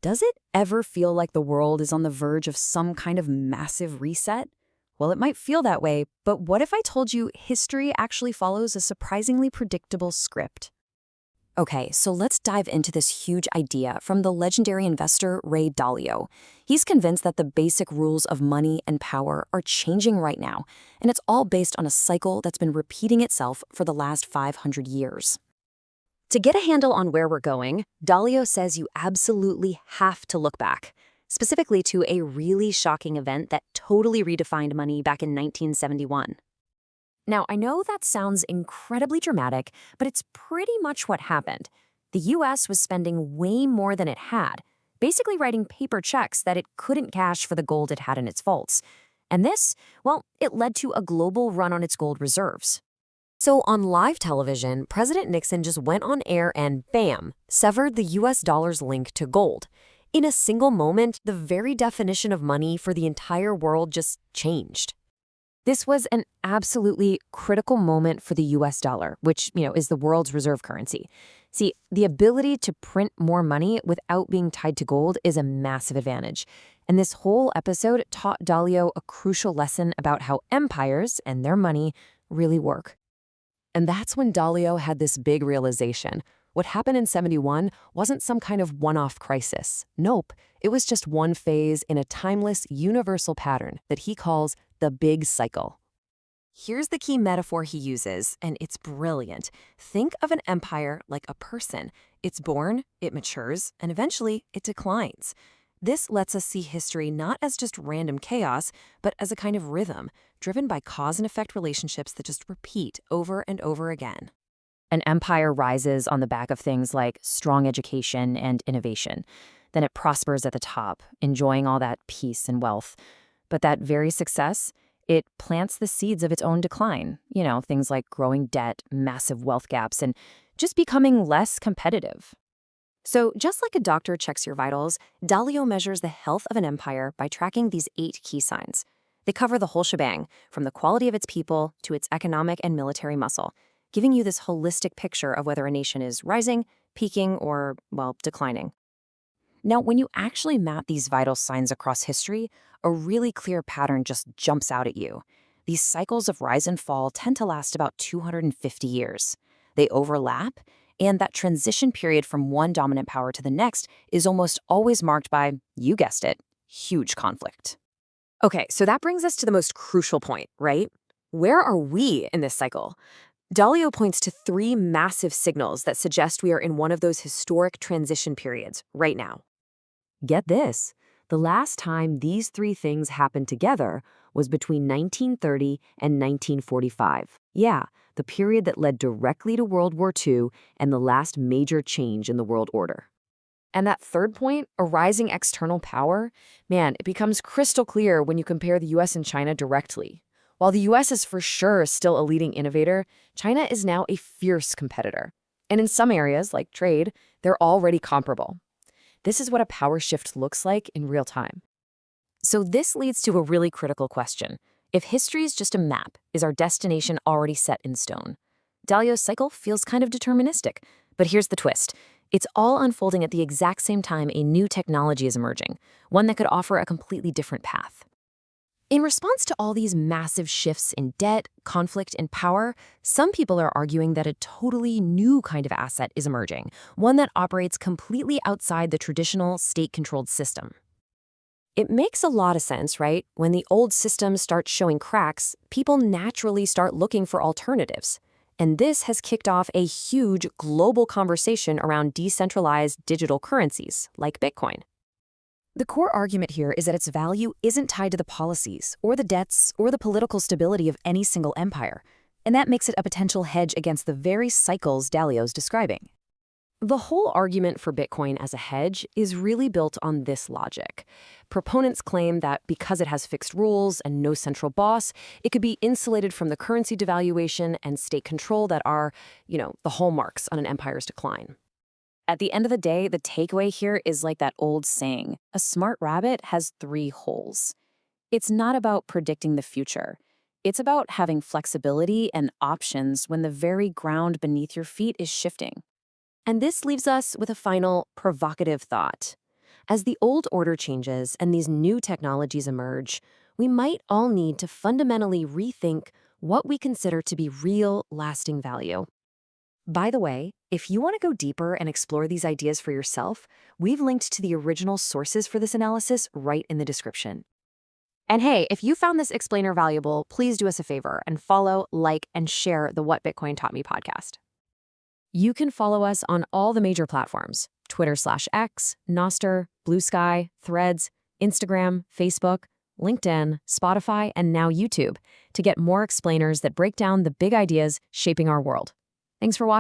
Does it ever feel like the world is on the verge of some kind of massive reset? Well, it might feel that way, but what if I told you history actually follows a surprisingly predictable script? Okay, so let's dive into this huge idea from the legendary investor Ray Dalio. He's convinced that the basic rules of money and power are changing right now, and it's all based on a cycle that's been repeating itself for the last 500 years. To get a handle on where we're going, Dalio says you absolutely have to look back, specifically to a really shocking event that totally redefined money back in 1971. Now, I know that sounds incredibly dramatic, but it's pretty much what happened. The US was spending way more than it had, basically writing paper checks that it couldn't cash for the gold it had in its vaults. And this, well, it led to a global run on its gold reserves. So on live television, President Nixon just went on air and bam, severed the US dollar's link to gold. In a single moment, the very definition of money for the entire world just changed. This was an absolutely critical moment for the US dollar, which, is the world's reserve currency. See, the ability to print more money without being tied to gold is a massive advantage. And this whole episode taught Dalio a crucial lesson about how empires and their money really work. And that's when Dalio had this big realization. What happened in 71 wasn't some kind of one-off crisis. Nope, it was just one phase in a timeless, universal pattern that he calls the big cycle. Here's the key metaphor he uses, and it's brilliant. Think of an empire like a person. It's born, it matures, and eventually it declines. This lets us see history not as just random chaos, but as a kind of rhythm, driven by cause and effect relationships that just repeat over and over again. An empire rises on the back of things like strong education and innovation. Then it prospers at the top, enjoying all that peace and wealth. But that very success, it plants the seeds of its own decline. Things like growing debt, massive wealth gaps, and just becoming less competitive. So just like a doctor checks your vitals, Dalio measures the health of an empire by tracking these 8 key signs. They cover the whole shebang, from the quality of its people to its economic and military muscle, giving you this holistic picture of whether a nation is rising, peaking, or, declining. Now, when you actually map these vital signs across history, a really clear pattern just jumps out at you. These cycles of rise and fall tend to last about 250 years. They overlap, and that transition period from one dominant power to the next is almost always marked by, you guessed it, huge conflict. Okay, so that brings us to the most crucial point, right? Where are we in this cycle? Dalio points to 3 massive signals that suggest we are in one of those historic transition periods right now. Get this, the last time these 3 things happened together was between 1930 and 1945. Yeah, the period that led directly to World War II and the last major change in the world order. And that third point, a rising external power, man, it becomes crystal clear when you compare the US and China directly. While the US is for sure still a leading innovator, China is now a fierce competitor. And in some areas, like trade, they're already comparable. This is what a power shift looks like in real time. So this leads to a really critical question. If history is just a map, is our destination already set in stone? Dalio's cycle feels kind of deterministic, but here's the twist. It's all unfolding at the exact same time a new technology is emerging, one that could offer a completely different path. In response to all these massive shifts in debt, conflict, and power, some people are arguing that a totally new kind of asset is emerging, one that operates completely outside the traditional state-controlled system. It makes a lot of sense, right? When the old system starts showing cracks, people naturally start looking for alternatives. And this has kicked off a huge global conversation around decentralized digital currencies, like Bitcoin. The core argument here is that its value isn't tied to the policies, or the debts, or the political stability of any single empire, and that makes it a potential hedge against the very cycles Dalio's describing. The whole argument for Bitcoin as a hedge is really built on this logic. Proponents claim that because it has fixed rules and no central boss, it could be insulated from the currency devaluation and state control that are, the hallmarks on an empire's decline. At the end of the day, the takeaway here is like that old saying, a smart rabbit has 3 holes. It's not about predicting the future. It's about having flexibility and options when the very ground beneath your feet is shifting. And this leaves us with a final provocative thought. As the old order changes and these new technologies emerge, we might all need to fundamentally rethink what we consider to be real, lasting value. By the way, if you want to go deeper and explore these ideas for yourself, we've linked to the original sources for this analysis right in the description. And hey, if you found this explainer valuable, please do us a favor and follow, like, and share the What Bitcoin Taught Me podcast. You can follow us on all the major platforms: Twitter/X, Nostr, Blue Sky, Threads, Instagram, Facebook, LinkedIn, Spotify, and now YouTube to get more explainers that break down the big ideas shaping our world. Thanks for watching.